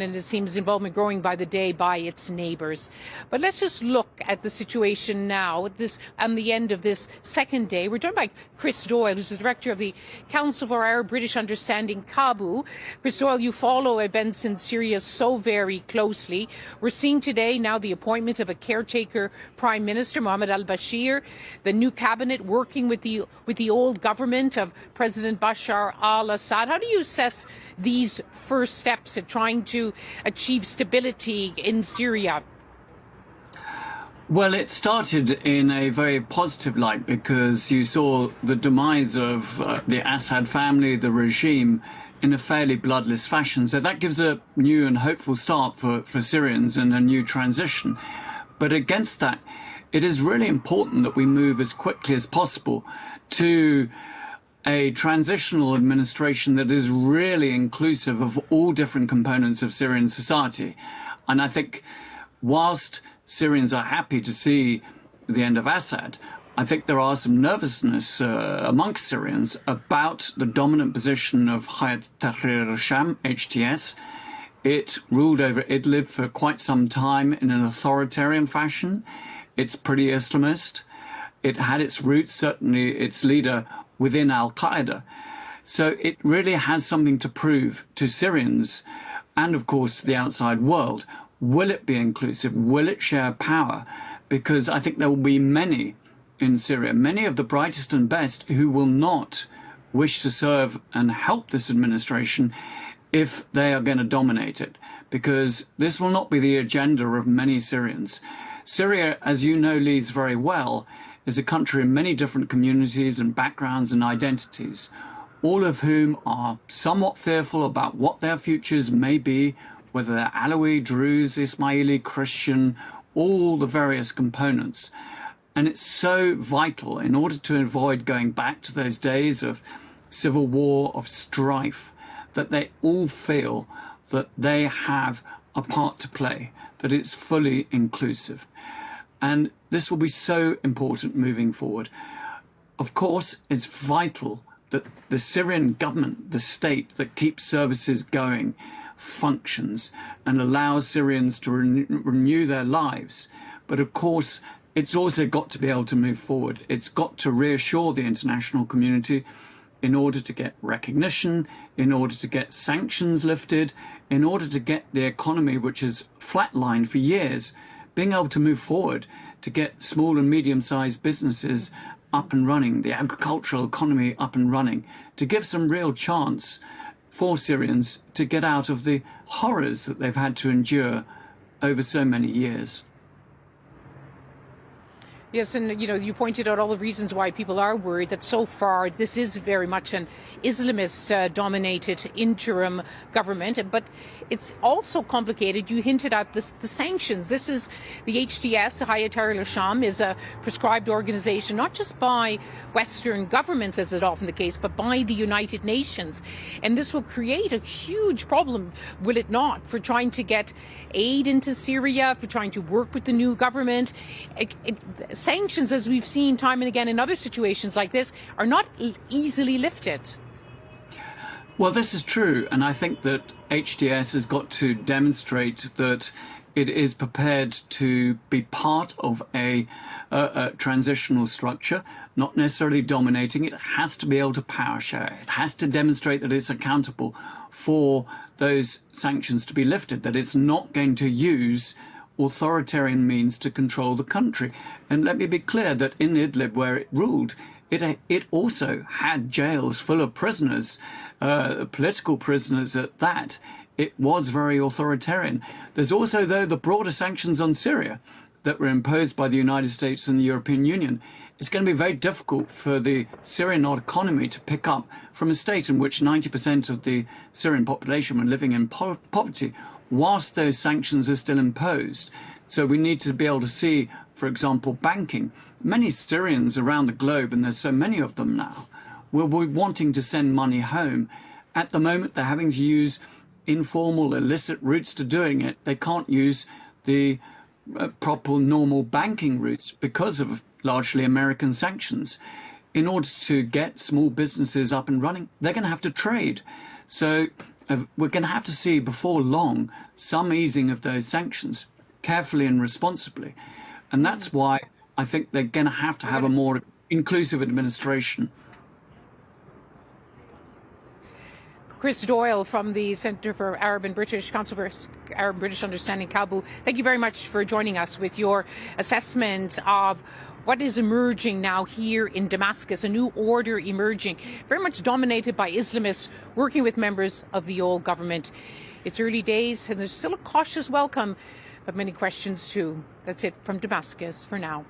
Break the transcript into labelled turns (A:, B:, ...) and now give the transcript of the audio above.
A: and it seems involvement growing by the day by its neighbours. But let's just look at the situation now, on the end of this second day. We're joined by Chris Doyle, who's the director of the Council for Arab-British Understanding, CABU. Chris Doyle, you follow events in Syria so very closely. We're seeing today now the appointment of a caretaker Prime Minister, Mohammed al-Bashir, the new cabinet working with the old government of President Bashar al-Assad. How do you assess these first steps at trying to achieve stability in Syria?
B: Well, it started in a very positive light because you saw the demise of the Assad family, the regime, in a fairly bloodless fashion. So that gives a new and hopeful start for Syrians and a new transition. But against that, it is really important that we move as quickly as possible to a transitional administration that is really inclusive of all different components of Syrian society. And I think whilst Syrians are happy to see the end of Assad, I think there are some nervousness amongst Syrians about the dominant position of Hayat Tahrir al-Sham, HTS. It ruled over Idlib for quite some time in an authoritarian fashion. It's pretty Islamist. It had its roots, certainly its leader, within al-Qaeda. So it really has something to prove to Syrians and, of course, the outside world. Will it be inclusive? Will it share power? Because I think there will be many in Syria, many of the brightest and best, who will not wish to serve and help this administration if they are going to dominate it, because this will not be the agenda of many Syrians. Syria, as you know, Lyse, very well, is a country in many different communities and backgrounds and identities, all of whom are somewhat fearful about what their futures may be, whether they're Alawi, Druze, Ismaili, Christian, all the various components. And it's so vital in order to avoid going back to those days of civil war, of strife, that they all feel that they have a part to play, that it's fully inclusive. And this will be so important moving forward. Of course, it's vital that the Syrian government, the state that keeps services going, functions and allows Syrians to renew their lives. But of course, it's also got to be able to move forward. It's got to reassure the international community in order to get recognition, in order to get sanctions lifted, in order to get the economy, which has flatlined for years, being able to move forward, to get small and medium-sized businesses up and running, the agricultural economy up and running, to give some real chance for Syrians to get out of the horrors that they've had to endure over so many years.
A: Yes, and you pointed out all the reasons why people are worried that so far this is very much an Islamist-dominated interim government. But it's also complicated. You hinted at the sanctions. This is the HTS, Hayat Tahrir al-Sham, is a prescribed organization, not just by Western governments, as is often the case, but by the United Nations. And this will create a huge problem, will it not, for trying to get aid into Syria, for trying to work with the new government. Sanctions, as we've seen time and again in other situations like this, are not easily lifted.
B: Well, this is true, and I think that HTS has got to demonstrate that it is prepared to be part of a transitional structure, not necessarily dominating. It has to be able to power share. It has to demonstrate that it's accountable for those sanctions to be lifted, that it's not going to use authoritarian means to control the country. And let me be clear that in Idlib, where it ruled, it also had jails full of prisoners, political prisoners at that. It was very authoritarian. There's also, though, the broader sanctions on Syria that were imposed by the United States and the European Union. It's going to be very difficult for the Syrian economy to pick up from a state in which 90% of the Syrian population were living in poverty, whilst those sanctions are still imposed. So we need to be able to see, for example, banking. Many Syrians around the globe, and there's so many of them now, will be wanting to send money home. At the moment, they're having to use informal, illicit routes to doing it. They can't use the proper, normal banking routes because of largely American sanctions. In order to get small businesses up and running, they're going to have to trade. So we're going to have to see before long some easing of those sanctions carefully and responsibly. And that's why I think they're going to have a more inclusive administration.
A: Chris Doyle from the Centre for Arab and British Council for Arab and British Understanding, Kabul. Thank you very much for joining us with your assessment of what is emerging now here in Damascus, a new order emerging, very much dominated by Islamists working with members of the old government. It's early days and there's still a cautious welcome, but many questions too. That's it from Damascus for now.